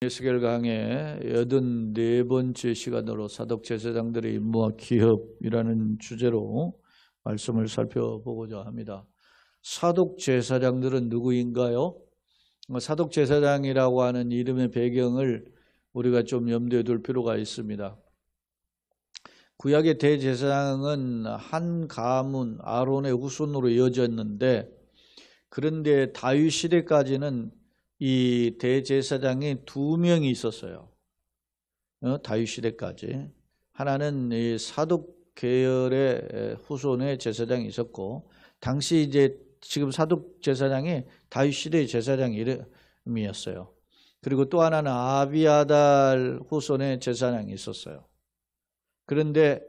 에스겔 강의 84번째 시간으로 사독제사장들의 임무와 기업이라는 주제로 말씀을 살펴보고자 합니다. 사독제사장들은 누구인가요? 사독제사장이라고 하는 이름의 배경을 우리가 좀 염두에 둘 필요가 있습니다. 구약의 대제사장은 한 가문 아론의 후손으로 이어졌는데, 그런데 다윗 시대까지는 이 대제사장이 2명이 있었어요. 다윗 시대까지. 하나는 이 사독 계열의 후손의 제사장이 있었고, 당시 이제 지금 사독 제사장이 다윗 시대의 제사장 이름이었어요. 그리고 또 하나는 아비아달 후손의 제사장이 있었어요. 그런데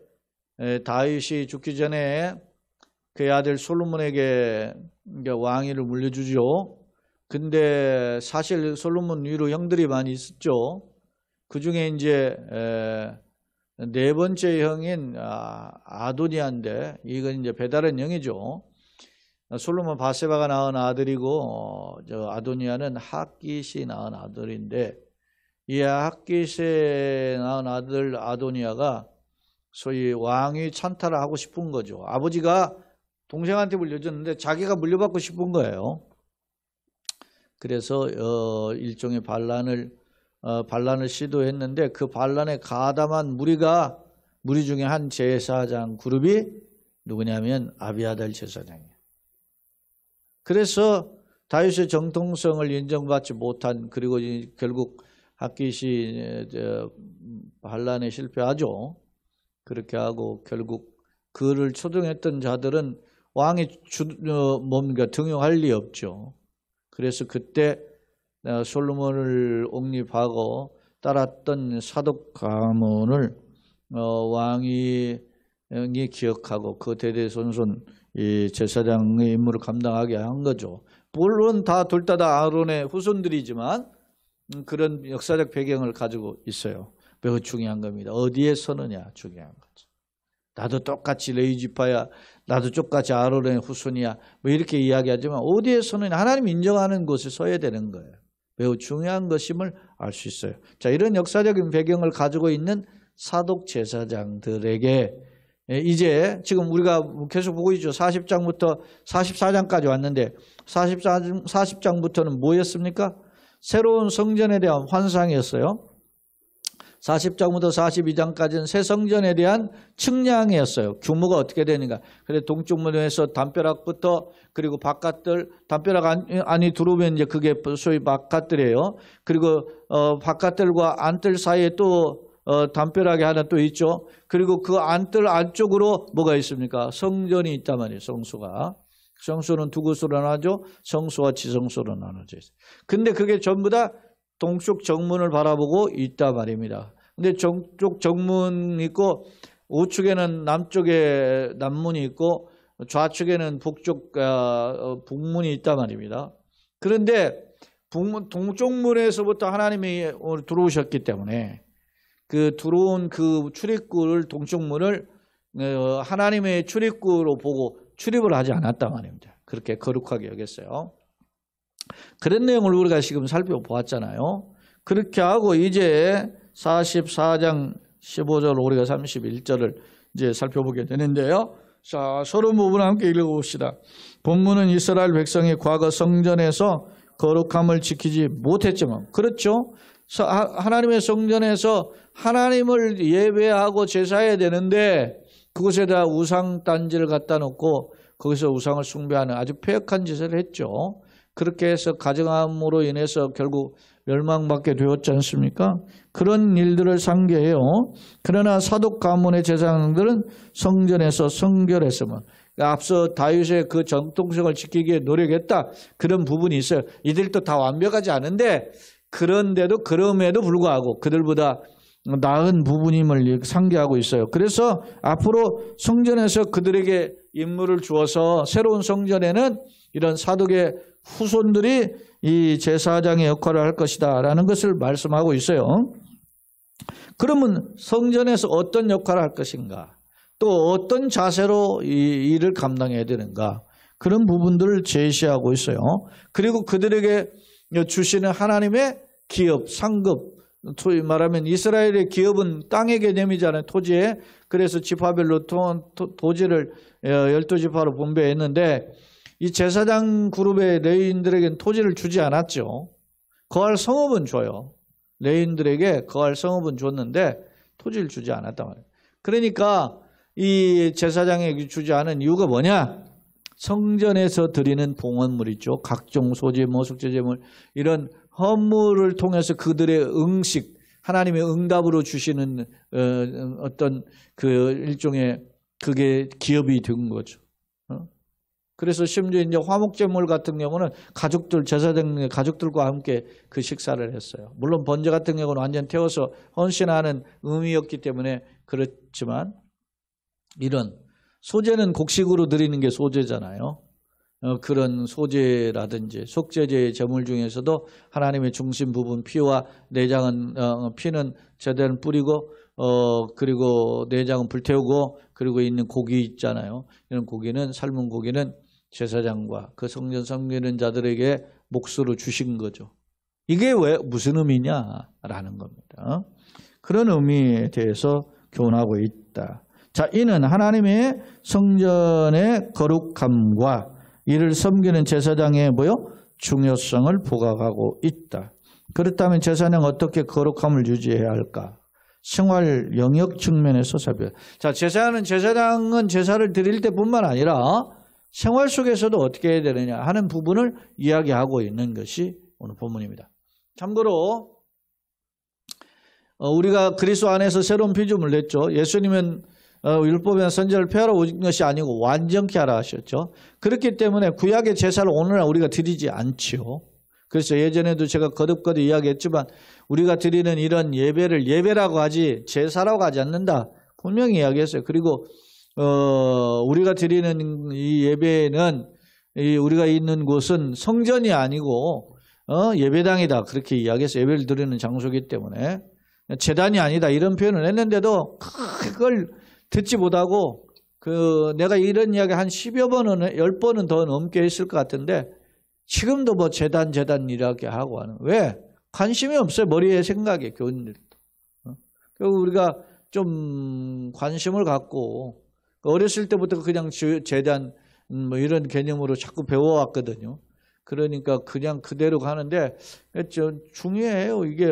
다윗이 죽기 전에 그의 아들 솔로몬에게 왕위를 물려주죠. 근데 사실 솔로몬 위로 형들이 많이 있었죠. 그 중에 이제 네 번째 형인 아도니아인데, 이건 이제 배다른 형이죠. 솔로몬 바세바가 낳은 아들이고, 저 아도니아는 핫깃이 낳은 아들인데, 이 핫깃에 낳은 아들 아도니아가 소위 왕위 찬탈을 하고 싶은 거죠. 아버지가 동생한테 물려줬는데 자기가 물려받고 싶은 거예요. 그래서 일종의 반란을 시도했는데, 그 반란에 가담한 무리 중에 한 제사장 그룹이 누구냐면 아비아달 제사장이에요. 그래서 다윗의 정통성을 인정받지 못한, 그리고 결국 핫깃이 반란에 실패하죠. 그렇게 하고 결국 그를 초동했던 자들은 왕이 등용할 리 없죠. 그래서 그때 솔로몬을 옹립하고 따랐던 사독 가문을 왕이 기억하고 그 대대손손 이 제사장의 임무를 감당하게 한 거죠. 물론 둘 다 아론의 후손들이지만 그런 역사적 배경을 가지고 있어요. 매우 중요한 겁니다. 어디에 서느냐 중요한 거죠. 나도 똑같이 레위지파야, 나도 똑같이 아론의 후손이야, 뭐 이렇게 이야기하지만 어디에 서느냐, 하나님 인정하는 곳에 서야 되는 거예요. 매우 중요한 것임을 알 수 있어요. 자, 이런 역사적인 배경을 가지고 있는 사독 제사장들에게 이제 지금 우리가 계속 보고 있죠. 40장부터 44장까지 왔는데, 40장부터는 뭐였습니까? 새로운 성전에 대한 환상이었어요. 40장부터 42장까지는 새 성전에 대한 측량이었어요. 규모가 어떻게 되는가. 그래서 동쪽 문에서 담벼락부터, 그리고 바깥들, 담벼락 안이 들어오면 이제 그게 소위 바깥들이에요. 그리고 바깥들과 안뜰 사이에 또 담벼락이 하나 또 있죠. 그리고 그 안뜰 안쪽으로 뭐가 있습니까? 성전이 있단 말이에요. 성소가. 성소는 두 곳으로 나눠져, 성소와 지성소로 나눠져 있어요. 근데 그게 전부 다 동쪽 정문을 바라보고 있단 말입니다. 근데 동쪽 정문이 있고, 우측에는 남쪽에 남문이 있고, 좌측에는 북문이 있단 말입니다. 그런데 동쪽 문에서부터 하나님이 들어오셨기 때문에 그 들어온 그 출입구를, 동쪽 문을 하나님의 출입구로 보고 출입을 하지 않았단 말입니다. 그렇게 거룩하게 여겼어요. 그런 내용을 우리가 지금 살펴보았잖아요. 그렇게 하고 이제 44장 15절 우리가 31절을 이제 살펴보게 되는데요. 자, 서론 부분 함께 읽어봅시다. 본문은 이스라엘 백성이 과거 성전에서 거룩함을 지키지 못했지만, 그렇죠? 하나님의 성전에서 하나님을 예배하고 제사해야 되는데 그곳에다 우상 단지를 갖다 놓고 거기서 우상을 숭배하는 아주 폐역한 짓을 했죠. 그렇게 해서 가정함으로 인해서 결국 멸망받게 되었지 않습니까? 그런 일들을 상기해요. 그러나 사독 가문의 제사장들은 성전에서 성결했으면, 앞서 다윗의 그 정통성을 지키기에 노력했다, 그런 부분이 있어요. 이들도 다 완벽하지 않은데, 그럼에도 불구하고 그들보다 나은 부분임을 상기하고 있어요. 그래서 앞으로 성전에서 그들에게 임무를 주어서 새로운 성전에는 이런 사독의 후손들이 이 제사장의 역할을 할 것이다 라는 것을 말씀하고 있어요. 그러면 성전에서 어떤 역할을 할 것인가, 또 어떤 자세로 이 일을 감당해야 되는가, 그런 부분들을 제시하고 있어요. 그리고 그들에게 주시는 하나님의 기업, 상급, 소위 말하면 이스라엘의 기업은 땅의 개념이잖아요. 토지에. 그래서 지파별로 도지를 12지파로 분배했는데 이 제사장 그룹의 레위인들에게는 토지를 주지 않았죠. 거할 성읍은 줘요. 레위인들에게 거할 성읍은 줬는데 토지를 주지 않았단 말이에요. 그러니까 이 제사장에게 주지 않은 이유가 뭐냐? 성전에서 드리는 봉헌물 있죠. 각종 소재, 모속제 제물 이런 헌물을 통해서 그들의 응식, 하나님의 응답으로 주시는 어떤 그 일종의 그게 기업이 된 거죠. 그래서 심지어 이제 화목제물 같은 경우는 가족들, 제사장 가족들과 함께 그 식사를 했어요. 물론 번제 같은 경우는 완전 태워서 헌신하는 의미였기 때문에 그렇지만 이런 소제는 곡식으로 드리는 게 소제잖아요. 그런 소제라든지 속죄제의 제물 중에서도 하나님의 중심 부분 피와 내장은 피는 제대로 뿌리고 그리고 내장은 불태우고 그리고 있는 고기 있잖아요. 이런 고기는 삶은 고기는 제사장과 그 성전 섬기는 자들에게 몫으로 주신 거죠. 이게 왜 무슨 의미냐라는 겁니다. 그런 의미에 대해서 교훈하고 있다. 자, 이는 하나님의 성전의 거룩함과 이를 섬기는 제사장의 중요성을 부각하고 있다. 그렇다면 제사장은 어떻게 거룩함을 유지해야 할까? 생활 영역 측면에서 살펴. 자, 제사장은 제사를 드릴 때뿐만 아니라 생활 속에서도 어떻게 해야 되느냐 하는 부분을 이야기하고 있는 것이 오늘 본문입니다. 참고로 우리가 그리스도 안에서 새로운 피조물 냈죠. 예수님은 율법이나 선지자를 폐하러 오신 것이 아니고 완전케 하라 하셨죠. 그렇기 때문에 구약의 제사를 오늘날 우리가 드리지 않지요. 그래서 예전에도 제가 거듭거듭 이야기했지만 우리가 드리는 이런 예배를 예배라고 하지 제사라고 하지 않는다. 분명히 이야기했어요. 그리고 우리가 드리는 이 예배는 우리가 있는 곳은 성전이 아니고 예배당이다. 그렇게 이야기해서 예배를 드리는 장소이기 때문에 제단이 아니다. 이런 표현을 했는데도 그걸 듣지 못하고 내가 이런 이야기 한 10여 번은 10번은 더 넘게 했을 것 같은데 지금도 제단 이렇게 하고 하는. 왜? 관심이 없어요. 머리에 생각에 교인들도. 그리고 우리가 좀 관심을 갖고 어렸을 때부터 그냥 제단 이런 개념으로 자꾸 배워왔거든요. 그러니까 그냥 그대로 가는데 중요해요. 이게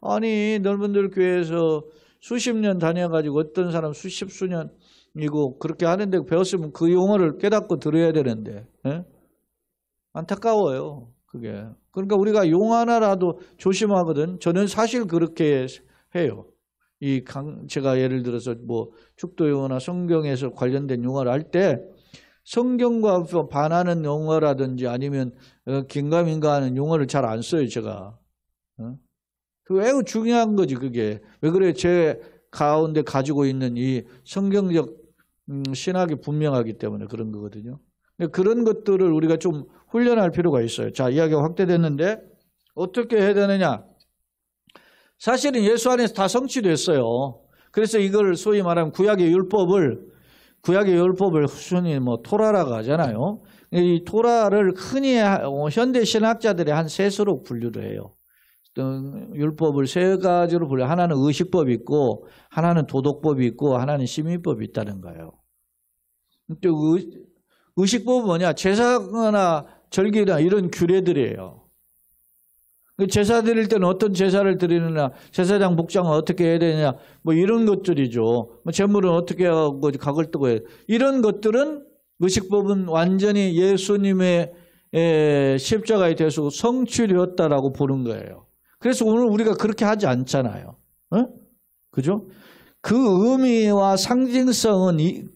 아니 넓은들 교회에서 수십 년 다녀가지고 어떤 사람 수년이고 그렇게 하는데 배웠으면 그 용어를 깨닫고 들어야 되는데 안타까워요. 그게. 그러니까 우리가 용 하나라도 조심하거든. 저는 사실 그렇게 해요. 제가 예를 들어서 축도 용어나 성경에서 관련된 용어를 할 때 성경과 반하는 용어라든지 아니면 긴가민가 하는 용어를 잘 안 써요, 제가. 그 매우 중요한 거지, 그게. 왜 그래? 제 가운데 가지고 있는 이 성경적 신학이 분명하기 때문에 그런 거거든요. 그런 것들을 우리가 좀 훈련할 필요가 있어요. 자, 이야기가 확대됐는데 어떻게 해야 되느냐? 사실은 예수 안에서 다 성취됐어요. 그래서 이걸 소위 말하면 구약의 율법을 순위 토라라고 하잖아요. 이 토라를 흔히 현대 신학자들이 한 셋으로 분류를 해요. 율법을 세 가지로 분류. 하나는 의식법이 있고, 하나는 도덕법이 있고, 하나는 시민법이 있다는 거예요. 의식법은 뭐냐? 제사나 절기나 이런 규례들이에요. 제사 드릴 때는 어떤 제사를 드리느냐, 제사장 복장은 어떻게 해야 되느냐, 이런 것들이죠. 제물은 어떻게 하고 각을 뜨고 해야 돼. 이런 것들은 의식법은 완전히 예수님의 십자가에 대해서 성취되었다라고 보는 거예요. 그래서 오늘 우리가 그렇게 하지 않잖아요. 그죠? 그 의미와 상징성은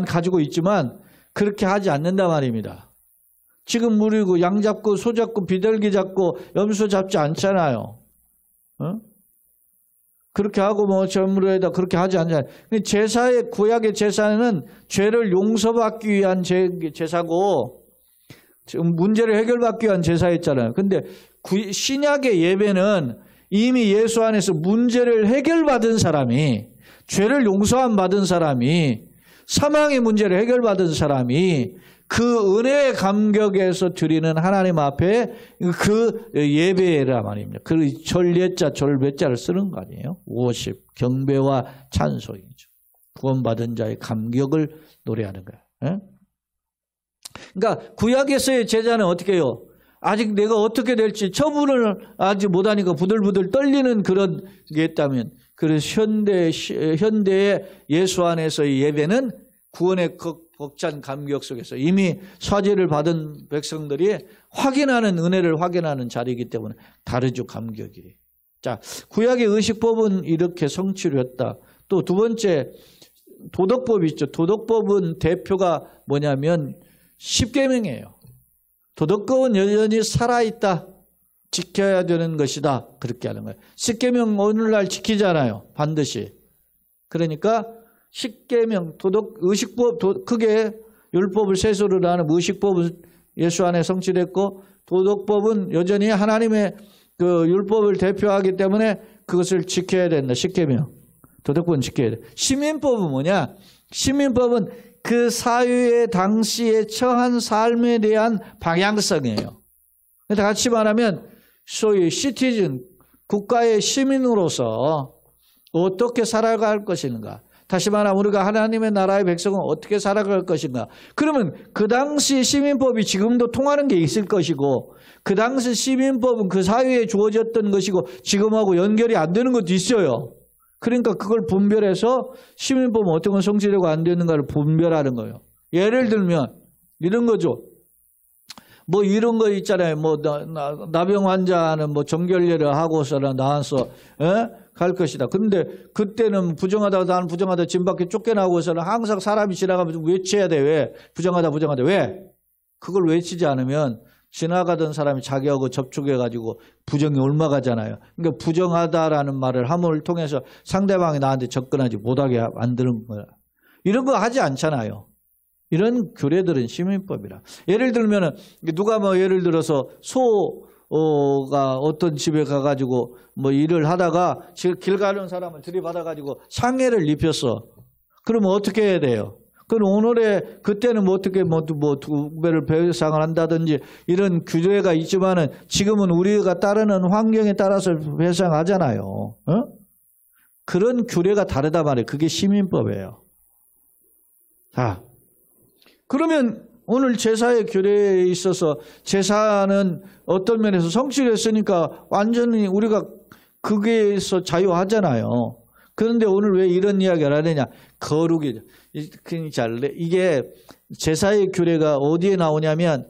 가지고 있지만 그렇게 하지 않는단 말입니다. 지금 우리 양 잡고 소 잡고 비둘기 잡고 염소 잡지 않잖아요. 그렇게 하고 제물에다 그렇게 하지 않잖아요. 구약의 제사는 죄를 용서받기 위한 제사고 문제를 해결받기 위한 제사였잖아요. 근데 신약의 예배는 이미 예수 안에서 문제를 해결받은 사람이, 죄를 용서함 받은 사람이, 사망의 문제를 해결받은 사람이 그 은혜의 감격에서 드리는 하나님 앞에 그 예배라 말입니다. 그 절예자, 절배자를 쓰는 거 아니에요? 워십, 경배와 찬송이죠. 구원받은 자의 감격을 노래하는 거예요. 그러니까 구약에서의 제자는 어떻게 해요? 아직 내가 어떻게 될지 처분을 아직 못하니까 부들부들 떨리는 그런 게 있다면, 그래서 현대의 예수 안에서의 예배는 구원의 벅찬 감격 속에서 이미 사죄를 받은 백성들이 확인하는, 은혜를 확인하는 자리이기 때문에 다르죠, 감격이. 자, 구약의 의식법은 이렇게 성취를 했다. 또 두 번째, 도덕법이 있죠. 도덕법은 대표가 뭐냐면 십계명이에요. 도덕법은 여전히 살아있다. 지켜야 되는 것이다. 그렇게 하는 거예요. 십계명 오늘날 지키잖아요. 반드시. 그러니까 십계명, 도덕, 의식법, 크게 율법을 세수를 하는 의식법은 예수 안에 성취됐고, 도덕법은 여전히 하나님의 그 율법을 대표하기 때문에 그것을 지켜야 된다. 십계명. 도덕법은 지켜야 돼. 시민법은 뭐냐? 시민법은 그 사회의 당시에 처한 삶에 대한 방향성이에요. 그래서 같이 말하면 소위 시티즌, 국가의 시민으로서 어떻게 살아갈 것인가. 다시 말하면 우리가 하나님의 나라의 백성은 어떻게 살아갈 것인가. 그러면 그 당시 시민법이 지금도 통하는 게 있을 것이고, 그 당시 시민법은 그 사회에 주어졌던 것이고 지금하고 연결이 안 되는 것도 있어요. 그러니까 그걸 분별해서 시민법은 어떤 건 성취되고 안 되는가를 분별하는 거예요. 예를 들면 이런 거죠. 뭐 이런 거 있잖아요. 뭐 나병 환자는 뭐 정결례를 하고서는 나와서 갈 것이다. 근데 그때는 부정하다가 나는 부정하다 집 밖에 쫓겨나고서는 항상 사람이 지나가면 외쳐야 돼. 왜? 부정하다 부정하다. 왜? 그걸 외치지 않으면 지나가던 사람이 자기하고 접촉해가지고 부정이 옮아가잖아요. 그러니까 부정하다라는 말을 함을 통해서 상대방이 나한테 접근하지 못하게 만드는 거야. 이런 거 하지 않잖아요. 이런 규례들은 시민법이라. 예를 들면은 누가 뭐 예를 들어서 소가 어떤 집에 가가지고 뭐 일을 하다가 길 가는 사람을 들이받아가지고 상해를 입혔어. 그러면 어떻게 해야 돼요? 그럼 오늘의 그때는 뭐 어떻게 뭐 두 배를 배상을 한다든지 이런 규제가 있지만은 지금은 우리가 따르는 환경에 따라서 배상하잖아요. 그런 규례가 다르단 말이에요. 그게 시민법이에요. 자, 그러면 오늘 제사의 규례에 있어서 제사는 어떤 면에서 성취를 했으니까 완전히 우리가 거기에서 자유하잖아요. 그런데 오늘 왜 이런 이야기를 하느냐? 거룩이죠. 이게 제사의 규례가 어디에 나오냐면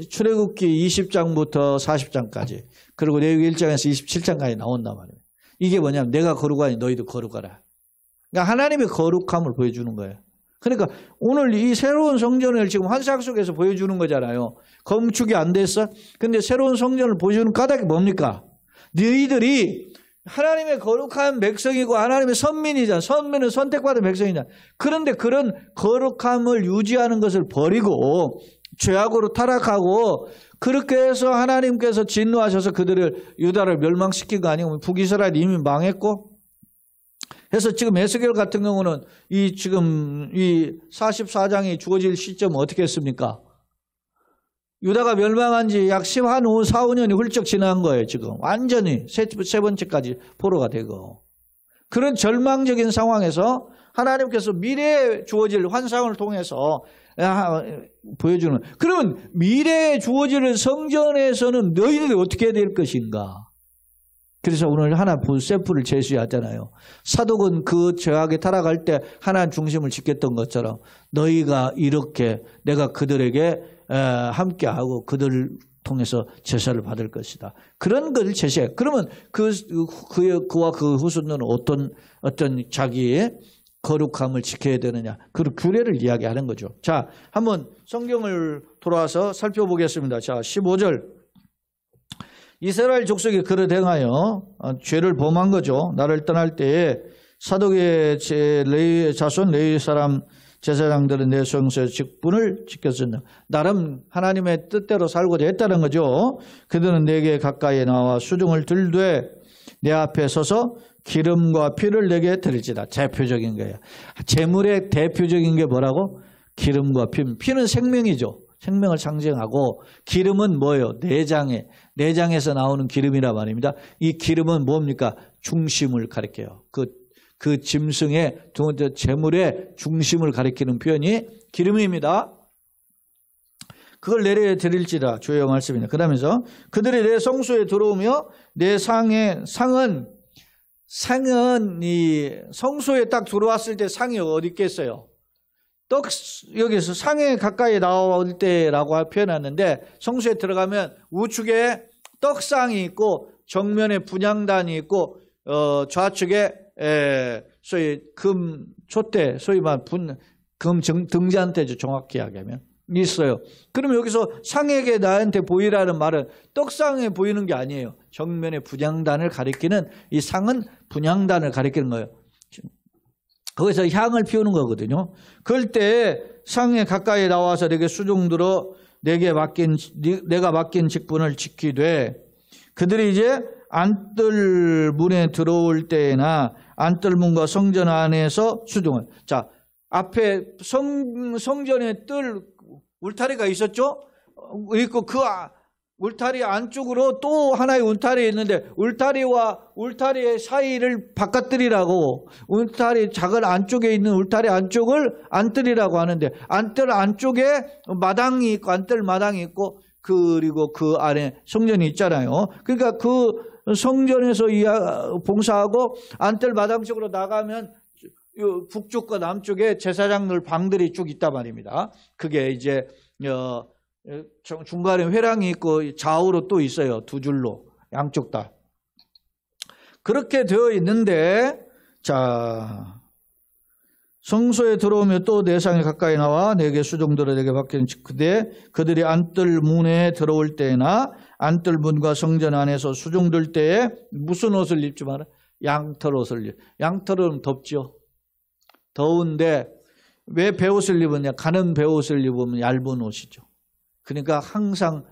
출애굽기 20장부터 40장까지, 그리고 레위기 1장에서 27장까지 나온단 말이에요. 이게 뭐냐면 내가 거룩하니 너희도 거룩하라. 그러니까 하나님의 거룩함을 보여주는 거예요. 그러니까 오늘 이 새로운 성전을 지금 환상 속에서 보여주는 거잖아요. 건축이 안 됐어? 근데 새로운 성전을 보여주는 까닭이 뭡니까? 너희들이 하나님의 거룩한 백성이고 하나님의 선민이잖아. 선민은 선택받은 백성이잖아. 그런데 그런 거룩함을 유지하는 것을 버리고 죄악으로 타락하고, 그렇게 해서 하나님께서 진노하셔서 그들을, 유다를 멸망시킨 거 아니고 북이스라엘이 이미 망했고, 그래서 지금 에스겔 같은 경우는 지금 이 44장이 주어질 시점은 어떻게 했습니까? 유다가 멸망한 지 약 4, 5년이 훌쩍 지난 거예요. 지금 완전히 세 번째까지 포로가 되고, 그런 절망적인 상황에서 하나님께서 미래에 주어질 환상을 통해서 보여주는, 그러면 미래에 주어질 성전에서는 너희들이 어떻게 될 것인가? 그래서 오늘 하나 샘플을 제시하잖아요. 사독은 그 죄악에 타락할 때 하나님 중심을 지켰던 것처럼 너희가 이렇게 내가 그들에게 함께하고 그들을 통해서 제사를 받을 것이다. 그런 걸 제시해. 그러면 그와 그 후손들은 어떤 자기의 거룩함을 지켜야 되느냐. 그 규례를 이야기하는 거죠. 자, 한번 성경을 돌아와서 살펴보겠습니다. 자, 15절. 이스라엘 족속이 그릇 행하여 죄를 범한 거죠. 나를 떠날 때에 사독의 자손 레위 사람 제사장들은 내 성소의 직분을 지켰습니다. 나름 하나님의 뜻대로 살고자 했다는 거죠. 그들은 내게 가까이 나와 수중을 들되 내 앞에 서서 기름과 피를 내게 드릴지다. 대표적인 거예요. 제물의 대표적인 게 뭐라고? 기름과 피. 피는 생명이죠. 생명을 상징하고 기름은 뭐예요? 내장에서 나오는 기름이라 말입니다. 이 기름은 뭡니까? 중심을 가리켜요. 그 짐승의 재물의 중심을 가리키는 표현이 기름입니다. 그걸 내려드릴지라 주의 말씀입니다. 그러면서 그들이 내 성소에 들어오며 내 상은 이 성소에 딱 들어왔을 때 상이 어디 있겠어요? 여기서 상에 가까이 나올 때라고 표현하는데 성소에 들어가면 우측에 떡상이 있고 정면에 분향단이 있고 좌측에 소위 금 촛대, 소위 금 등잔대죠. 정확히 이야기하면 있어요. 그럼 여기서 상에게 나한테 보이라는 말은 떡상에 보이는 게 아니에요. 정면에 분향단을 가리키는 이 상은 분향단을 가리키는 거예요. 거기서 향을 피우는 거거든요. 그럴 때 상에 가까이 나와서 내게 수종들어 내가 맡긴 직분을 지키되 그들이 이제 안뜰문에 들어올 때나 안뜰문과 성전 안에서 수종을. 자, 앞에 성전에 뜰 울타리가 있었죠? 있고 그 울타리 안쪽으로 또 하나의 울타리 있는데 울타리와 울타리의 사이를 바깥뜰이라고 작은 안쪽에 있는 울타리 안쪽을 안뜰이라고 하는데 안뜰 안쪽에 마당이 있고 안뜰 마당이 있고 그리고 그 안에 성전이 있잖아요. 그러니까 그 성전에서 봉사하고 안뜰 마당 쪽으로 나가면 북쪽과 남쪽에 제사장들 방들이 쭉 있단 말입니다. 그게 이제 중간에 회랑이 있고 좌우로 또 있어요. 두 줄로 양쪽 다. 그렇게 되어 있는데 자 성소에 들어오면 또 내 상에 가까이 나와 내게 수종들어 내게 맡기는 그들이 안뜰 문에 들어올 때나 안뜰 문과 성전 안에서 수종들 때에 무슨 옷을 입지 마라? 양털 옷을 입. 양털은 덥죠. 더운데 왜 베옷을 입었냐? 가는 베옷을 입으면 얇은 옷이죠. 그러니까 항상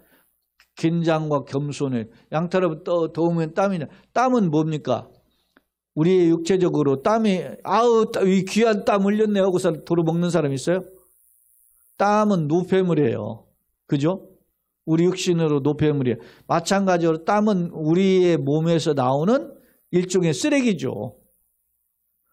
긴장과 겸손해. 양털은 더우면 땀이 나. 땀은 뭡니까? 우리의 육체적으로 땀이 이 귀한 땀 흘렸네 하고서 도로 먹는 사람 있어요? 땀은 노폐물이에요. 그죠? 우리 육신으로 노폐물이에요. 마찬가지로 땀은 우리의 몸에서 나오는 일종의 쓰레기죠.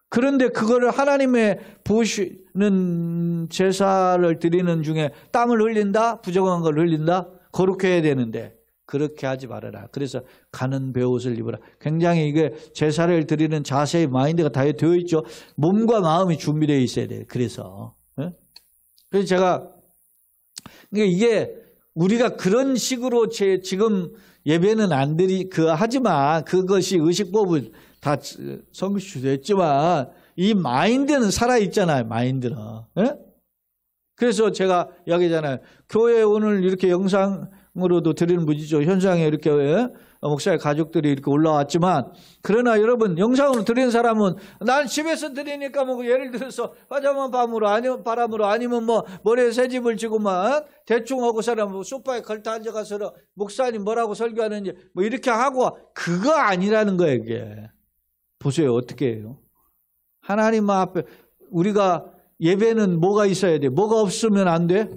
그런데 그거를 하나님의 보시는 제사를 드리는 중에 땀을 흘린다? 부정한 걸 흘린다? 거룩해야 되는데 그렇게 하지 말아라. 그래서 가는 베옷을 입어라. 굉장히 이게 제사를 드리는 자세의 마인드가 다 되어 있죠. 몸과 마음이 준비되어 있어야 돼요. 그래서 제가 이게 우리가 그런 식으로 지금 예배는 안 하지만 그것이 의식법을 다 성취됐지만 이 마인드는 살아있잖아요. 마인드는. 그래서 제가 이야기잖아요. 교회 오늘 이렇게 영상으로도 드리는 분이죠. 현장에 이렇게 목사의 가족들이 이렇게 올라왔지만 그러나 여러분 영상으로 드리는 사람은 난 집에서 드리니까 뭐 예를 들어서 화장한 바람으로 아니면 뭐 머리에 새집을 지고만 대충 하고 사람 소파에 걸터 앉아가서 목사님 뭐라고 설교하는지 뭐 이렇게 하고 그거 아니라는 거예요. 이게. 보세요. 어떻게 해요? 하나님 앞에 우리가 예배는 뭐가 있어야 돼? 뭐가 없으면 안 돼?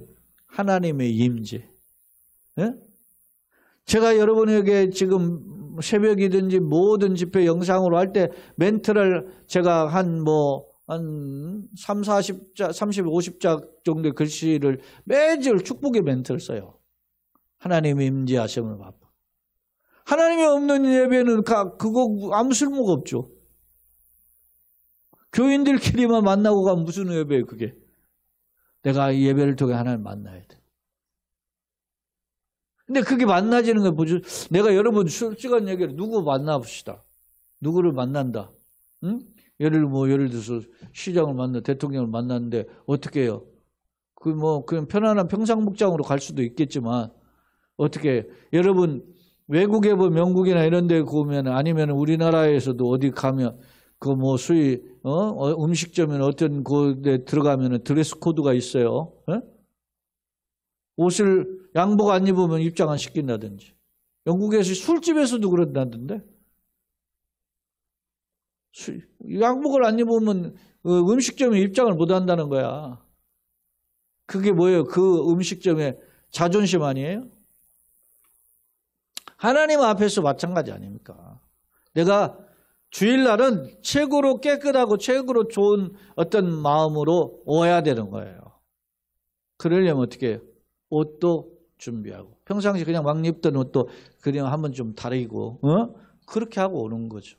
하나님의 임재. 예? 제가 여러분에게 지금 새벽이든지 모든 집회 영상으로 할 때 멘트를 제가 한 3, 40자, 30, 50자 정도의 글씨를 매주 축복의 멘트를 써요. 하나님의 임재하심을 받고. 하나님이 없는 예배는 그거 아무 쓸모가 없죠. 교인들끼리만 만나고 가면 무슨 예배예요, 그게. 내가 이 예배를 통해 하나님 만나야 돼. 근데 그게 만나지는 거 보죠. 내가 여러분 솔직한 얘기를 누구 만나봅시다. 누구를 만난다. 응? 예를 들어서 시장을 만나, 대통령을 만났는데 어떻게 해요? 그냥 편안한 평상복장으로 갈 수도 있겠지만 어떻게 여러분 외국에 보면 영국이나 이런 데 보면 아니면 우리나라에서도 어디 가면 수위 음식점이나 어떤 곳에 들어가면 드레스 코드가 있어요. 옷을 양복 안 입으면 입장 안 시킨다든지. 영국에서 술집에서도 그런다던데. 양복을 안 입으면 음식점에 입장을 못 한다는 거야. 그게 뭐예요? 그 음식점의 자존심 아니에요? 하나님 앞에서 마찬가지 아닙니까? 내가 주일날은 최고로 깨끗하고 최고로 좋은 어떤 마음으로 와야 되는 거예요. 그러려면 어떻게 해요? 옷도 준비하고 평상시 그냥 막 입던 옷도 그냥 한번 좀 다리고 그렇게 하고 오는 거죠.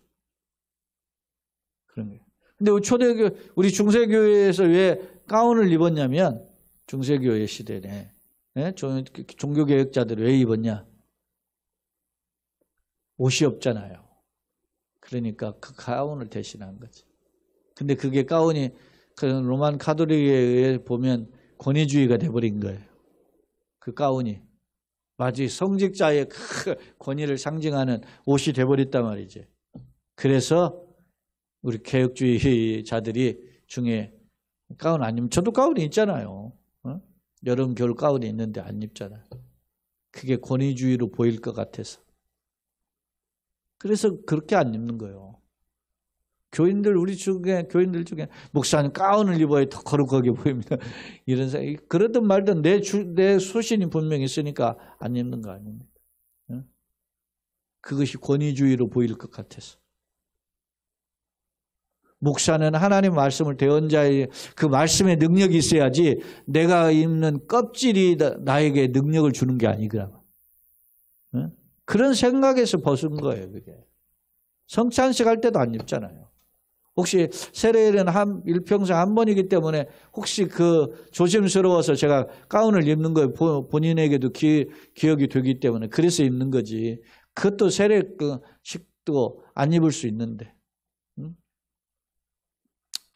그런 거예요. 근데 우리 중세교회에서 왜 가운을 입었냐면 중세교회 시대에 종교개혁자들이 왜 입었냐? 옷이 없잖아요. 그러니까 그 가운을 대신한 거지. 근데 그게 가운이 그 로만 카톨릭에 의해 보면 권위주의가 돼버린 거예요. 그 가운이 마치 성직자의 그 권위를 상징하는 옷이 돼버렸단 말이지. 그래서 우리 개혁주의자들이 중에 가운 안 입으면 저도 가운이 있잖아요. 여름 겨울 가운이 있는데 안 입잖아요. 그게 권위주의로 보일 것 같아서. 그래서 그렇게 안 입는 거예요. 우리 중에 교인들 중에 목사님 가운을 입어야 더 거룩하게 보입니다. 이런 생각이 그러든 말든 내 소신이 분명히 있으니까 안 입는 거 아닙니까? 그것이 권위주의로 보일 것 같아서. 목사는 하나님 말씀을 대언자의 그 말씀의 능력이 있어야지 내가 입는 껍질이 나에게 능력을 주는 게 아니거든. 그런 생각에서 벗은 거예요. 그게. 성찬식 할 때도 안 입잖아요. 혹시 세례일은 일평생 한 번이기 때문에 혹시 그 조심스러워서 제가 가운을 입는 거예요. 본인에게도 기억이 되기 때문에 그래서 입는 거지. 그것도 세례식도 안 입을 수 있는데.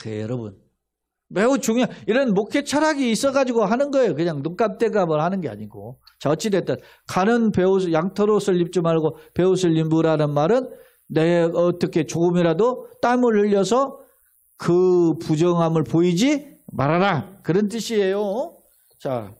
여러분 매우 중요한 이런 목회 철학이 있어가지고 하는 거예요. 그냥 눈감대감을 하는 게 아니고. 자, 어찌됐든 가는 배옷 양털옷을 입지 말고 배옷을 입으라는 말은 내 어떻게 조금이라도 땀을 흘려서 그 부정함을 보이지 말아라. 그런 뜻이에요. 자,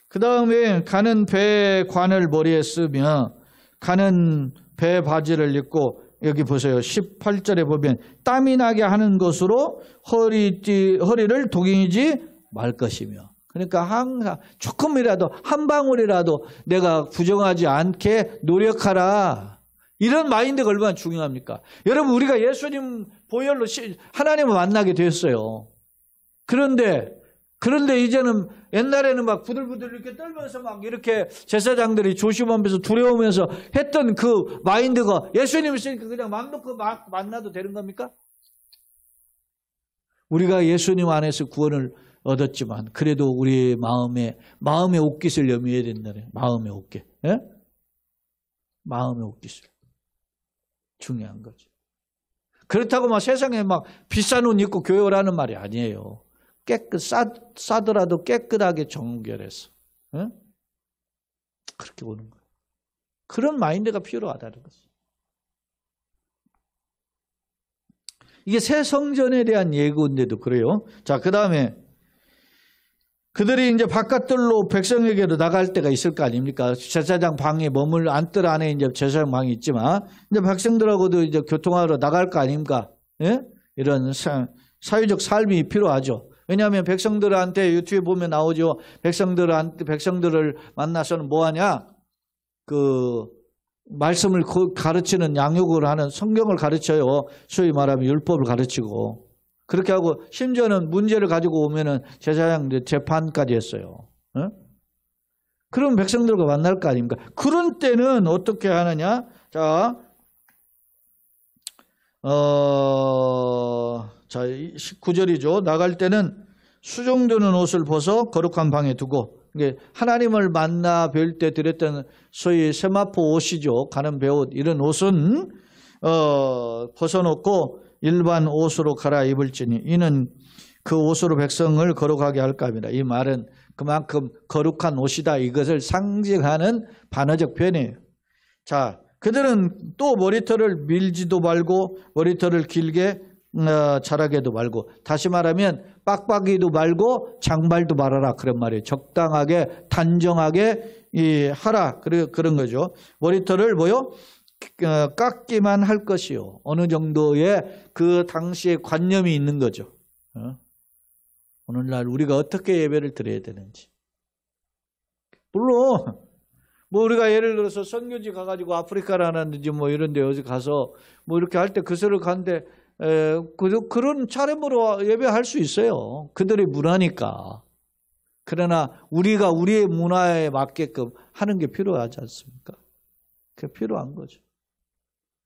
그 다음에 가는 배 관을 머리에 쓰며 가는 배 바지를 입고 여기 보세요. 18절에 보면 땀이 나게 하는 것으로 허리를 동이지 말 것이며. 그러니까 항상 조금이라도 한 방울이라도 내가 부정하지 않게 노력하라. 이런 마인드가 얼마나 중요합니까? 여러분 우리가 예수님 보혈로 하나님을 만나게 됐어요. 그런데 이제는 옛날에는 막 부들부들 이렇게 떨면서 막 이렇게 제사장들이 조심하면서 두려우면서 했던 그 마인드가 예수님 있으니까 그냥 맘 놓고 막 만나도 되는 겁니까? 우리가 예수님 안에서 구원을 얻었지만 그래도 우리 마음의 옷깃을 염려해야 된다네. 마음의 옷깃. 예? 마음의 옷깃을. 중요한 거죠. 그렇다고 막 세상에 막 비싼 옷 입고 교회 오라는 말이 아니에요. 싸더라도 깨끗하게 정결해서. 예? 그렇게 오는 거예요. 그런 마인드가 필요하다는 거죠. 이게 새 성전에 대한 예고인데도 그래요. 자, 그 다음에 그들이 이제 바깥들로 백성에게로 나갈 때가 있을 거 아닙니까? 제사장 방에 안뜰 안에 이제 제사장 방이 있지만 이제 백성들하고도 이제 교통하러 나갈 거 아닙니까? 예? 이런 사회적 삶이 필요하죠. 왜냐하면 백성들한테 유튜브에 보면 나오죠. 백성들을 만나서는 뭐 하냐? 그 말씀을 가르치는 양육을 하는 성경을 가르쳐요. 소위 말하면 율법을 가르치고. 그렇게 하고 심지어는 문제를 가지고 오면은 제사장 재판까지 했어요. 어? 그럼 백성들과 만날 거 아닙니까? 그런 때는 어떻게 하느냐? 자, 19절이죠. 나갈 때는 수종드는 옷을 벗어 거룩한 방에 두고, 이게 하나님을 만나 뵐 때 드렸던 소위 세마포 옷이죠. 가는 배옷, 이런 옷은 벗어놓고 일반 옷으로 갈아입을지니 이는 그 옷으로 백성을 거룩하게 할까 합니다. 이 말은 그만큼 거룩한 옷이다, 이것을 상징하는 반어적 표현이에요. 자, 그들은 또 머리털을 밀지도 말고 머리털을 길게 자라게도 말고, 다시 말하면 빡빡이도 말고 장발도 말아라, 그런 말이에요. 적당하게 단정하게 하라, 그런 거죠. 머리털을 뭐요? 깎기만 할 것이요. 어느 정도의 그 당시의 관념이 있는 거죠. 오늘날 우리가 어떻게 예배를 드려야 되는지. 물론 뭐 우리가 예를 들어서 선교지 가가지고 아프리카라든지 뭐 이런 데 어디 가서 뭐 이렇게 할 때 그새를 가는데 그런 차림으로 예배할 수 있어요. 그들의 문화니까. 그러나 우리가 우리의 문화에 맞게끔 하는 게 필요하지 않습니까? 그게 필요한 거죠.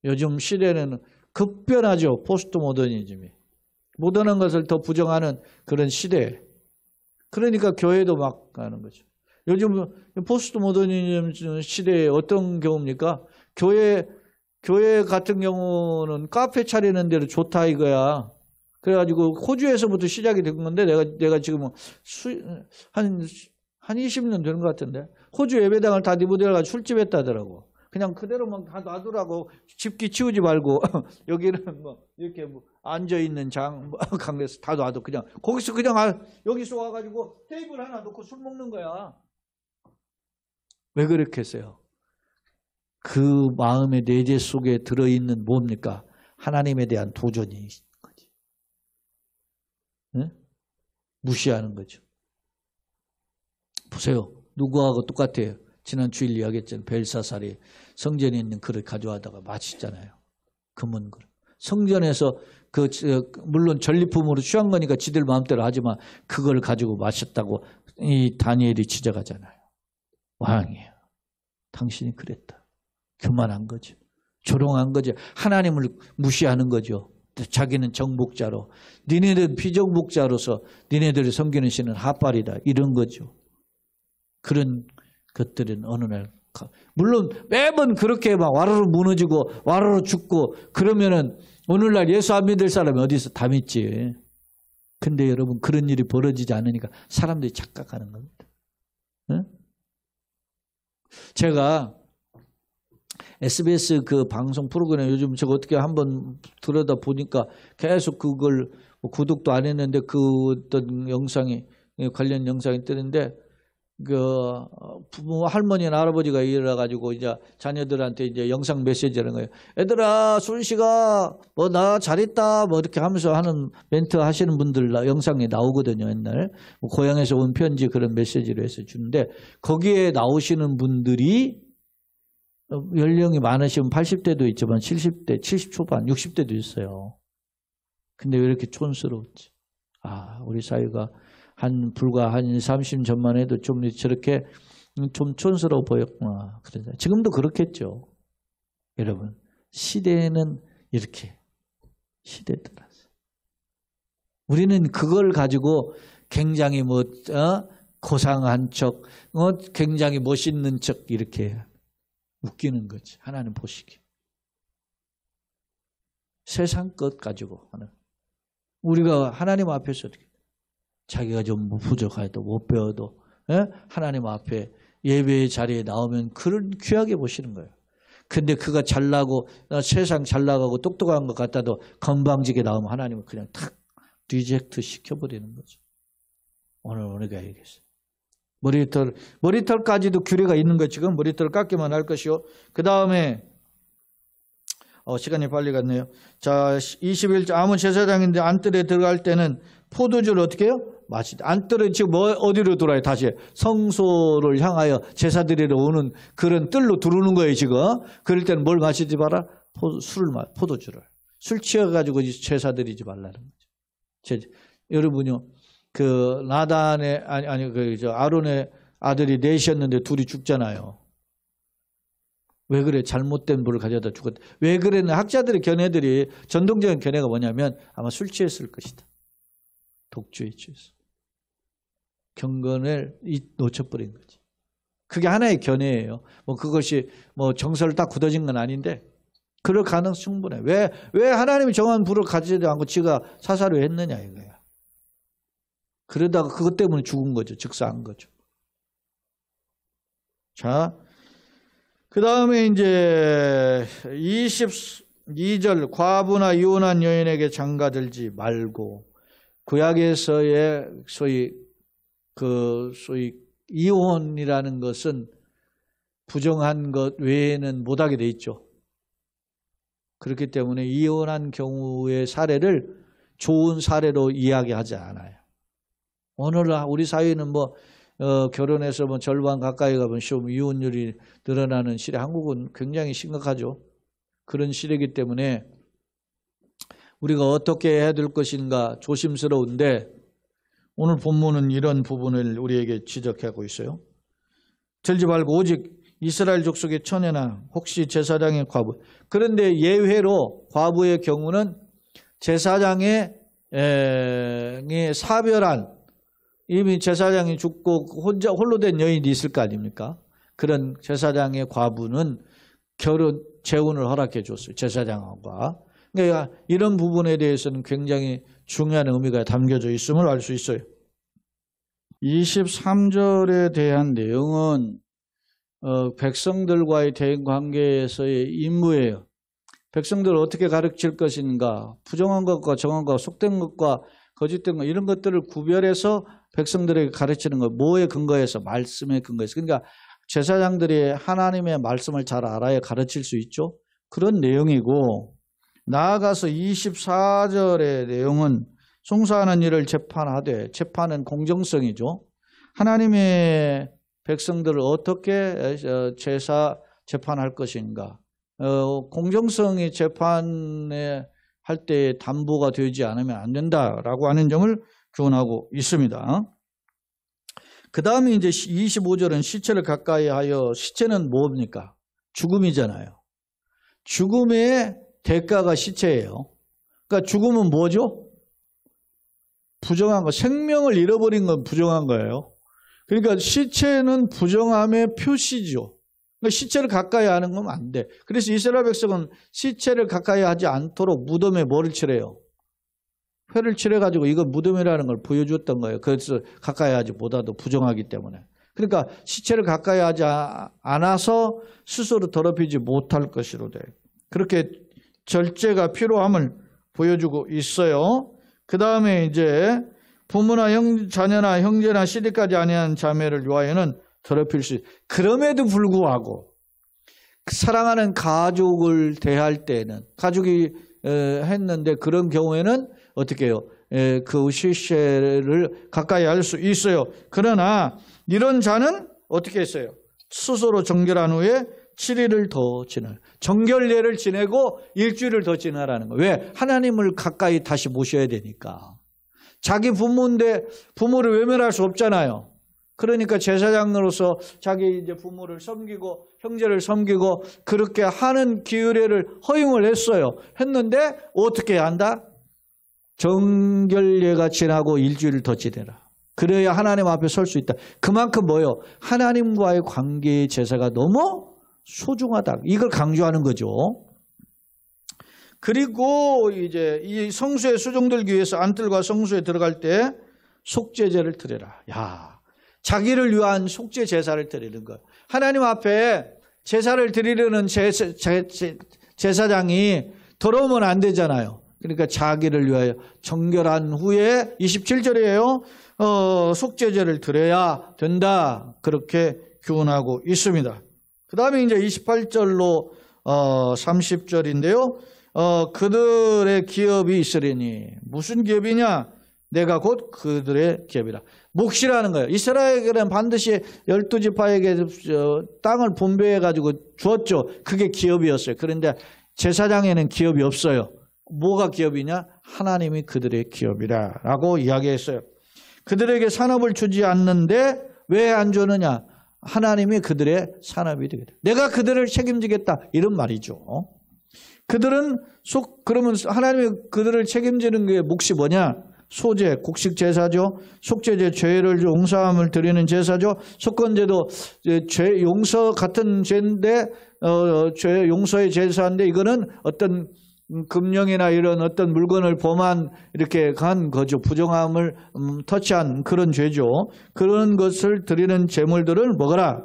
요즘 시대는 급변하죠. 포스트 모더니즘이. 모던한 것을 더 부정하는 그런 시대. 그러니까 교회도 막 가는 거죠. 요즘 포스트 모더니즘 시대에 어떤 경우입니까? 교회 같은 경우는 카페 차리는 데로 좋다 이거야. 그래가지고 호주에서부터 시작이 된 건데 내가 지금 한 20년 되는 것 같은데 호주 예배당을 다 리모델해가지고 술집했다더라고. 그냥 그대로만 다 놔두라고. 집기 치우지 말고 여기는 뭐 이렇게 뭐 앉아 있는 강에서 다 놔둬. 그냥 거기서 그냥 여기서 와가지고 테이블 하나 놓고 술 먹는 거야. 왜 그렇게 했어요? 그 마음의 내재 속에 들어있는 뭡니까? 하나님에 대한 도전이 거지. 네? 무시하는 거죠. 보세요. 누구하고 똑같아요. 지난 주일 이야기했잖아요. 벨사살이 성전에 있는 그릇 가져와다가 마시잖아요. 금은 그릇. 성전에서 물론 전리품으로 취한 거니까 지들 마음대로 하지만 그걸 가지고 마셨다고 이 다니엘이 지적하잖아요. 왕이에요. 당신이 그랬다. 교만한 거죠. 조롱한 거죠. 하나님을 무시하는 거죠. 자기는 정복자로. 니네들은 비정복자로서 니네들이 섬기는 신은 핫발이다. 이런 거죠. 그런 것들은 어느 날 물론 매번 그렇게 막 와르르 무너지고 와르르 죽고 그러면은 오늘날 예수 안 믿을 사람이 어디서 다 믿지. 근데 여러분 그런 일이 벌어지지 않으니까 사람들이 착각하는 겁니다. 응? 제가 SBS 그 방송 프로그램 요즘 제가 어떻게 한번 들여다 보니까 계속 그걸 구독도 안 했는데 그 어떤 영상이 관련 영상이 뜨는데 그 부모 할머니나 할아버지가 일어나가지고 이제 자녀들한테 이제 영상 메시지라는 거예요. 얘들아 순시가 뭐 나 잘했다 뭐 이렇게 하면서 하는 멘트 하시는 분들 영상에 나오거든요. 옛날 뭐 고향에서 온 편지 그런 메시지로 해서 주는데 거기에 나오시는 분들이 연령이 많으시면 80대도 있지만 70대, 70 초반, 60대도 있어요. 근데 왜 이렇게 촌스러웠지? 우리 사회가 불과 한 30년 전만 해도 좀 저렇게 좀 촌스러워 보였구나. 그러자. 지금도 그렇겠죠. 여러분, 시대는 이렇게 시대에 따라서. 우리는 그걸 가지고 굉장히 고상한 척, 굉장히 멋있는 척 이렇게 웃기는 거지. 하나님 보시기. 세상 것 가지고 하는. 우리가 하나님 앞에서 어떻게 자기가 좀 부족해도 못 배워도 하나님 앞에 예배의 자리에 나오면 그런 귀하게 보시는 거예요. 근데 그가 잘나고 세상 잘나가고 똑똑한 것 같아도 건방지게 나오면 하나님은 그냥 탁 리젝트 시켜버리는 거죠. 오늘 우리가 얘기했어요. 머리털까지도 규례가 있는 거 지금 머리털 깎기만 할 것이요. 그 다음에 시간이 빨리 갔네요. 자 21절 아무 제사장인데 안뜰에 들어갈 때는 포도주를 어떻게 해요? 마시다. 안뜰은 지금 어디로 돌아요? 다시 성소를 향하여 제사 드리러 오는 그런 뜰로 들어오는 거예요 지금. 그럴 때는 뭘 마시지 마라? 포도주를. 술 취해가지고 제사 드리지 말라는 거죠. 여러분요. 그 나단의 아론의 아들이 넷이었는데 둘이 죽잖아요. 왜 그래? 잘못된 물을 가져다 죽었다. 왜 그랬냐? 학자들의 견해들이 전통적인 견해가 뭐냐면 아마 술 취했을 것이다. 독주에 취해서. 경건을 놓쳐버린 거지. 그게 하나의 견해예요. 그것이 정설을 딱 굳어진 건 아닌데 그럴 가능성 충분해. 왜 하나님이 정한 불을 가지지 않고 지가 사사로 했느냐 이거야. 그러다가 그것 때문에 죽은 거죠. 즉사한 거죠. 자, 그 다음에 이제 22절 과부나 이혼한 여인에게 장가들지 말고 구약에서의 소위 이혼이라는 것은 부정한 것 외에는 못하게 돼 있죠. 그렇기 때문에 이혼한 경우의 사례를 좋은 사례로 이야기하지 않아요. 오늘 우리 사회는 결혼해서 절반 가까이 가면 이혼율이 늘어나는 시대, 한국은 굉장히 심각하죠. 그런 시대이기 때문에 우리가 어떻게 해야 될 것인가 조심스러운데 오늘 본문은 이런 부분을 우리에게 지적하고 있어요. 들지 말고 오직 이스라엘 족속의 처녀나 혹시 제사장의 과부. 그런데 예외로 과부의 경우는 제사장의 사별한, 이미 제사장이 죽고 홀로 된 여인이 있을 거 아닙니까? 그런 제사장의 과부는 재혼을 허락해 줬어요. 제사장과. 그러니까 이런 부분에 대해서는 굉장히 중요한 의미가 담겨져 있음을 알 수 있어요. 23절에 대한 내용은 백성들과의 대인관계에서의 임무예요. 백성들을 어떻게 가르칠 것인가, 부정한 것과 정한 것, 속된 것과 거짓된 것, 이런 것들을 구별해서 백성들에게 가르치는 것. 뭐에 근거해서? 말씀에 근거해서. 그러니까 제사장들이 하나님의 말씀을 잘 알아야 가르칠 수 있죠. 그런 내용이고, 나아가서 24절의 내용은 송사하는 일을 재판하되, 재판은 공정성이죠. 하나님의 백성들을 어떻게 재판할 것인가. 공정성이 재판에 할 때 담보가 되지 않으면 안 된다라고 하는 점을 교훈하고 있습니다. 그 다음에 이제 25절은 시체를 가까이 하여, 시체는 뭡니까? 죽음이잖아요. 죽음의 대가가 시체예요. 그러니까 죽음은 뭐죠? 부정한 거. 생명을 잃어버린 건 부정한 거예요. 그러니까 시체는 부정함의 표시죠. 그러니까 시체를 가까이 하는 건 안 돼. 그래서 이스라엘 백성은 시체를 가까이 하지 않도록 무덤에 뭐를 칠해요? 회를 칠해가지고 이거 무덤이라는 걸 보여줬던 거예요. 그래서 가까이 하지 못하도 부정하기 때문에. 그러니까 시체를 가까이 하지 않아서 스스로 더럽히지 못할 것이로 돼. 그렇게 절제가 필요함을 보여주고 있어요. 그 다음에 이제 부모나 자녀나 형제나 시댁까지 아니한 자매를 위하여는 더럽힐 수 있어요. 그럼에도 불구하고 사랑하는 가족을 대할 때는, 가족이 했는데 그런 경우에는 어떻게 해요? 그 시체를 가까이 할 수 있어요. 그러나 이런 자는 어떻게 했어요? 스스로 정결한 후에 7일을 더 지내요. 정결례를 지내고 일주일을 더 지내라는 거예요. 왜? 하나님을 가까이 다시 모셔야 되니까. 자기 부모인데 부모를 외면할 수 없잖아요. 그러니까 제사장으로서 자기 이제 부모를 섬기고 형제를 섬기고 그렇게 하는 기회를 허용을 했어요. 했는데 어떻게 한다? 정결례가 지나고 일주일을 더 지내라. 그래야 하나님 앞에 설 수 있다. 그만큼 뭐예요? 하나님과의 관계의 제사가 너무 소중하다. 이걸 강조하는 거죠. 그리고 이제 이 성수에 수종들기 위해서 안뜰과 성수에 들어갈 때 속죄제를 드려라. 야, 자기를 위한 속죄 제사를 드리는 거예요. 하나님 앞에 제사를 드리려는 제사장이 더러우면 안 되잖아요. 그러니까 자기를 위하여 정결한 후에 27절이에요. 속죄제를 드려야 된다. 그렇게 교훈하고 있습니다. 그 다음에 이제 28절로 30절인데요. 그들의 기업이 있으리니 무슨 기업이냐? 내가 곧 그들의 기업이라. 몫이라는 거예요. 이스라엘은 반드시 12지파에게 땅을 분배해가지고 주었죠. 그게 기업이었어요. 그런데 제사장에는 기업이 없어요. 뭐가 기업이냐? 하나님이 그들의 기업이라 라고 이야기했어요. 그들에게 산업을 주지 않는데 왜 안 주느냐? 하나님이 그들의 산업이 되겠다. 내가 그들을 책임지겠다. 이런 말이죠. 그들은 그러면 하나님이 그들을 책임지는 게 몫이 뭐냐? 소제, 곡식 제사죠. 속죄제, 죄를 용서함을 드리는 제사죠. 속건제도 죄 용서 같은 죄인데 죄 용서의 제사인데 이거는 어떤 금령이나 이런 어떤 물건을 범한 이렇게 간 거죠. 부정함을 터치한 그런 죄죠. 그런 것을 드리는 제물들을 먹어라.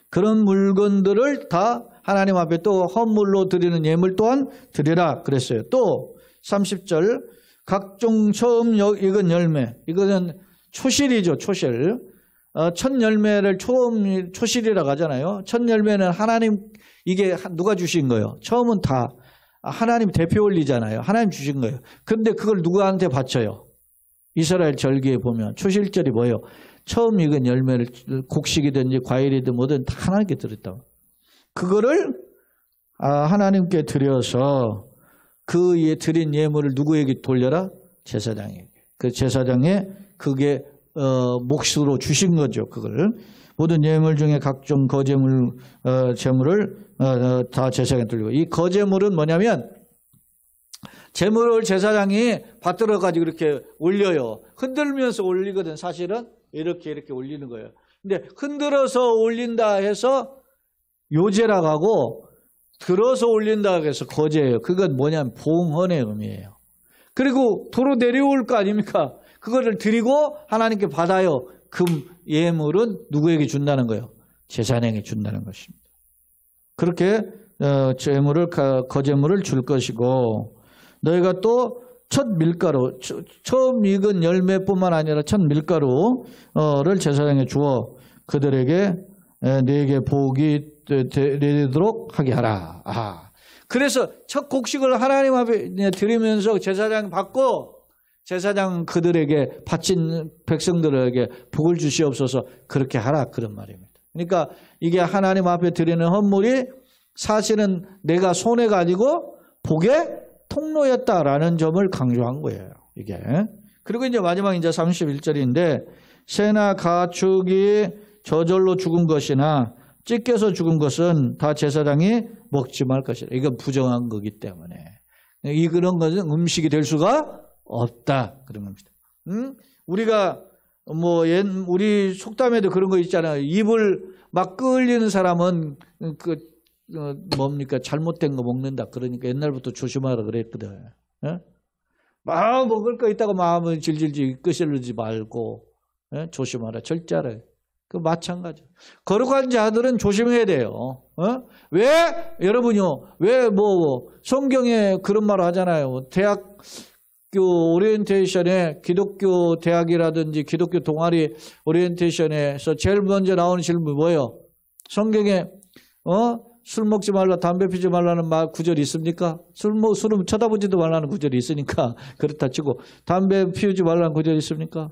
그런 물건들을 다 하나님 앞에 또 헌물로 드리는 예물 또한 드리라 그랬어요. 또 30절 각종 처음 익은 열매, 이거는 초실이죠. 초실. 첫 열매를 초실이라고 하잖아요. 첫 열매는 하나님, 이게 누가 주신 거예요? 처음은 다 하나님 대표 원리잖아요. 하나님 주신 거예요. 그런데 그걸 누구한테 바쳐요? 이스라엘 절기에 보면 초실절이 뭐예요? 처음 익은 열매를 곡식이든지 과일이든 뭐든 다 하나님께 드렸다. 그거를 하나님께 드려서 그 드린 예물을 누구에게 돌려라? 제사장에게. 그 제사장에 그게 몫으로 주신 거죠. 그걸 모든 예물 중에 각종 거제물 제물을 다 제사장에 돌리고, 이 거제물은 뭐냐면 제물을 제사장이 받들어 가지고 이렇게 올려요. 흔들면서 올리거든. 사실은 이렇게 올리는 거예요. 근데 흔들어서 올린다 해서 요제라고 하고 들어서 올린다 해서 거제예요. 그건 뭐냐면 봉헌의 의미예요. 그리고 도로 내려올 거 아닙니까? 그거를 드리고 하나님께 받아요. 그 예물은 누구에게 준다는 거예요? 제사장에게 준다는 것입니다. 그렇게 거제물을 줄 것이고, 너희가 또 첫 밀가루, 처음 익은 열매뿐만 아니라 첫 밀가루를 제사장에 주어 그들에게 네게 복이 내리도록 하게 하라. 그래서 첫 곡식을 하나님 앞에 드리면서 제사장 받고, 제사장 그들에게 바친 백성들에게 복을 주시옵소서, 그렇게 하라, 그런 말입니다. 그러니까 이게 하나님 앞에 드리는 헌물이 사실은 내가 손해가 아니고 복의 통로였다라는 점을 강조한 거예요, 이게. 그리고 이제 마지막 이제 31절인데, 새나 가축이 저절로 죽은 것이나 찢겨서 죽은 것은 다 제사장이 먹지 말 것이다. 이건 부정한 거기 때문에 그런 것은 음식이 될 수가 없다, 그런 겁니다. 우리가 우리 속담에도 그런 거 있잖아요. 입을 막 끌리는 사람은 뭡니까? 잘못된 거 먹는다. 그러니까 옛날부터 조심하라 그랬거든. 막 먹을 거 있다고 마음을 질질질 끄실르지 말고 조심하라. 절제하라. 그 마찬가지. 거룩한 자들은 조심해야 돼요. 왜? 여러분요. 왜 성경에 그런 말 하잖아요. 대학교 오리엔테이션에 기독교 대학이라든지 기독교 동아리 오리엔테이션에서 제일 먼저 나오는 질문이 뭐예요? 성경에 술 먹지 말라, 담배 피지 말라는 구절이 있습니까? 술은 쳐다보지도 말라는 구절이 있으니까 그렇다 치고, 담배 피우지 말라는 구절이 있습니까?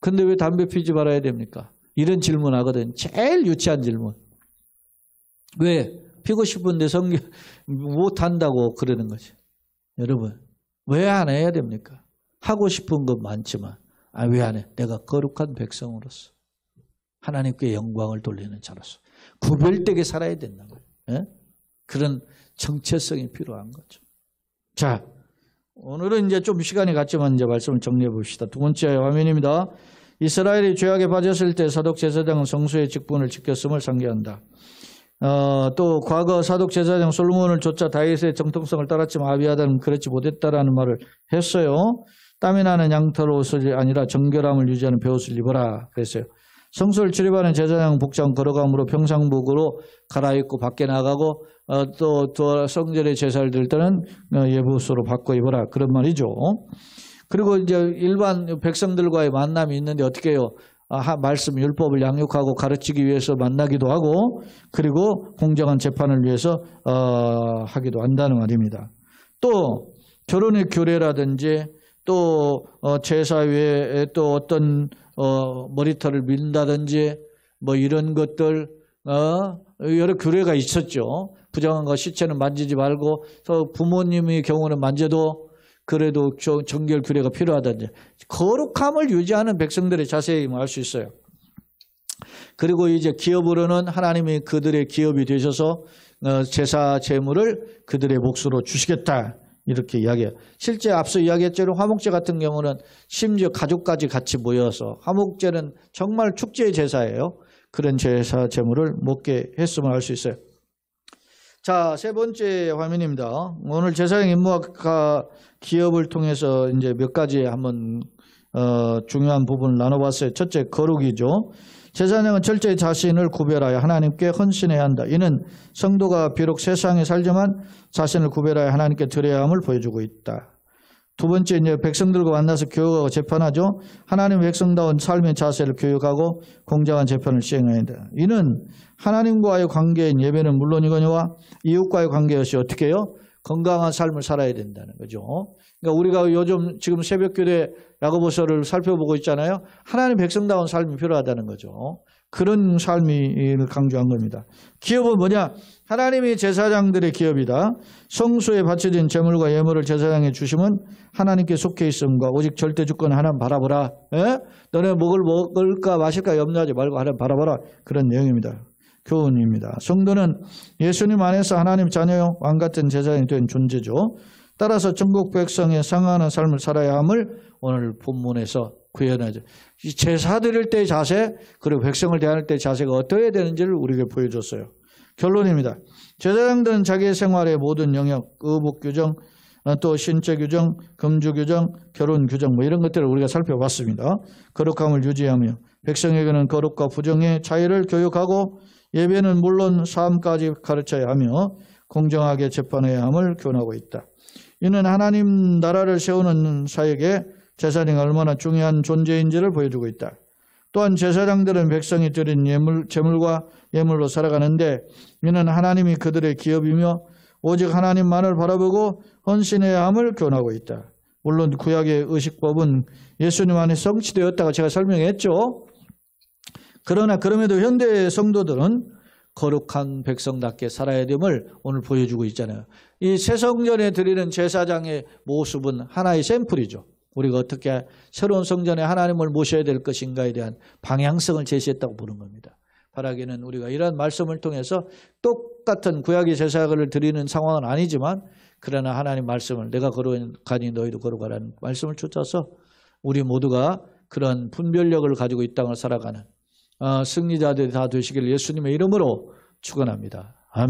근데 왜 담배 피우지 말아야 됩니까? 이런 질문 하거든. 제일 유치한 질문. 왜? 피고 싶은데 성경 못한다고 그러는 거지. 여러분, 왜 안 해야 됩니까? 하고 싶은 건 많지만 왜 안 해? 내가 거룩한 백성으로서 하나님께 영광을 돌리는 자로서 구별되게 살아야 된다고요. 그런 정체성이 필요한 거죠. 자, 오늘은 이제 좀 시간이 갔지만 이제 말씀을 정리해 봅시다. 두 번째 화면입니다. 이스라엘이 죄악에 빠졌을 때 사독 제사장은 성소의 직분을 지켰음을 상기한다. 또 과거 사독 제사장 솔로몬을 쫓아 다윗의 정통성을 따랐지만 아비아다는 그렇지 못했다라는 말을 했어요. 땀이 나는 양털 옷이 아니라 정결함을 유지하는 베옷을 입어라 그랬어요. 성소를 출입하는 제사장 복장 걸어감으로 평상복으로 갈아입고 밖에 나가고, 또 성전의 제사를 드릴 때는 예복으로 바꿔 입어라, 그런 말이죠. 그리고 이제 일반 백성들과의 만남이 있는데 어떻게 해요? 말씀 율법을 양육하고 가르치기 위해서 만나기도 하고, 그리고 공정한 재판을 위해서 하기도 한다는 말입니다. 또 결혼의 규례라든지 또 제사 외에 또 어떤 머리털을 민다든지 이런 것들 여러 규례가 있었죠. 부정한 거 시체는 만지지 말고, 부모님의 경우는 만져도 그래도 정결 규례가 필요하다든지, 거룩함을 유지하는 백성들의 자세히 알 수 있어요. 그리고 이제 기업으로는 하나님이 그들의 기업이 되셔서 제사 제물을 그들의 몫으로 주시겠다, 이렇게 이야기해요. 실제 앞서 이야기했죠. 화목제 같은 경우는 심지어 가족까지 같이 모여서, 화목제는 정말 축제의 제사예요. 그런 제사 제물을 먹게 했음을 알 수 있어요. 자, 세 번째 화면입니다. 오늘 제사장 임무와 기업을 통해서 이제 몇 가지 한번 중요한 부분을 나눠봤어요. 첫째, 거룩이죠. 제사장은 철저히 자신을 구별하여 하나님께 헌신해야 한다. 이는 성도가 비록 세상에 살지만 자신을 구별하여 하나님께 드려야 함을 보여주고 있다. 두 번째, 이제 백성들과 만나서 교육하고 재판하죠. 하나님 백성다운 삶의 자세를 교육하고 공정한 재판을 시행해야 한다. 이는 하나님과의 관계인 예배는 물론이거니와 이웃과의 관계 역시 어떻게 해요? 건강한 삶을 살아야 된다는 거죠. 그러니까 우리가 요즘 지금 새벽교대 야고보서를 살펴보고 있잖아요. 하나님 백성다운 삶이 필요하다는 거죠. 그런 삶을 강조한 겁니다. 기업은 뭐냐? 하나님이 제사장들의 기업이다. 성소에 바쳐진 제물과 예물을 제사장에 주시면 하나님께 속해 있음과 오직 절대 주권 하나님 바라보라. 에? 너네 먹을까 마실까 염려하지 말고 하나님 바라보라. 그런 내용입니다. 교훈입니다. 성도는 예수님 안에서 하나님 자녀요 왕같은 제사장이 된 존재죠. 따라서 천국 백성에 상하는 삶을 살아야 함을 오늘 본문에서 구현하죠. 이 제사 드릴 때의 자세 그리고 백성을 대할 때의 자세가 어떠해야 되는지를 우리에게 보여줬어요. 결론입니다. 제사장들은 자기의 생활의 모든 영역, 의복 규정, 또 신체 규정, 금주 규정, 결혼 규정 뭐 이런 것들을 우리가 살펴봤습니다. 거룩함을 유지하며 백성에게는 거룩과 부정의 차이를 교육하고 예배는 물론 삶까지 가르쳐야 하며 공정하게 재판해야 함을 교훈하고 있다. 이는 하나님 나라를 세우는 사역에 제사장이 얼마나 중요한 존재인지를 보여주고 있다. 또한 제사장들은 백성이 드린 제물과 예물로 살아가는데 이는 하나님이 그들의 기업이며 오직 하나님만을 바라보고 헌신해야 함을 교훈하고 있다. 물론 구약의 의식법은 예수님 안에 성취되었다고 제가 설명했죠. 그러나 그럼에도 현대 성도들은 거룩한 백성답게 살아야 됨을 오늘 보여주고 있잖아요. 이 새 성전에 드리는 제사장의 모습은 하나의 샘플이죠. 우리가 어떻게 새로운 성전에 하나님을 모셔야 될 것인가에 대한 방향성을 제시했다고 보는 겁니다. 바라기는 우리가 이러한 말씀을 통해서 똑같은 구약의 제사를 드리는 상황은 아니지만 그러나 하나님 말씀을 내가 거룩하니 너희도 거룩하라는 말씀을 쫓아서 우리 모두가 그런 분별력을 가지고 이 땅을 살아가는 승리자들이 다 되시길 예수님의 이름으로 축원합니다.